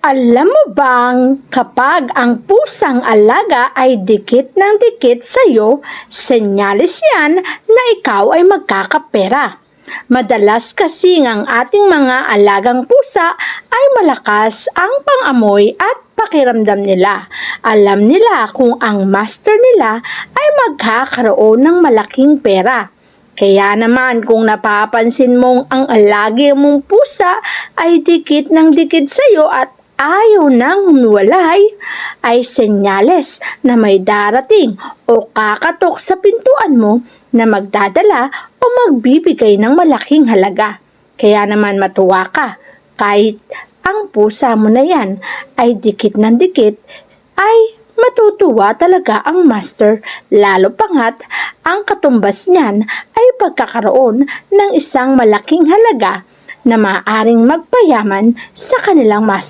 Alam mo bang kapag ang pusang alaga ay dikit ng dikit sa iyo, senyales yan na ikaw ay magkakapera. Madalas kasi ang ating mga alagang pusa ay malakas ang pangamoy at pakiramdam nila. Alam nila kung ang master nila ay magkakaroon ng malaking pera. Kaya naman kung napapansin mong ang alagi mong pusa ay dikit ng dikit sa iyo at ayaw nang humiwalay, ay senyales na may darating o kakatok sa pintuan mo na magdadala o magbibigay ng malaking halaga. Kaya naman matuwa ka, kahit ang pusa mo na yan ay dikit ng dikit, ay matutuwa talaga ang master, lalo pangat ang katumbas niyan ay pagkakaroon ng isang malaking halaga na maaaring magpayaman sa kanilang master.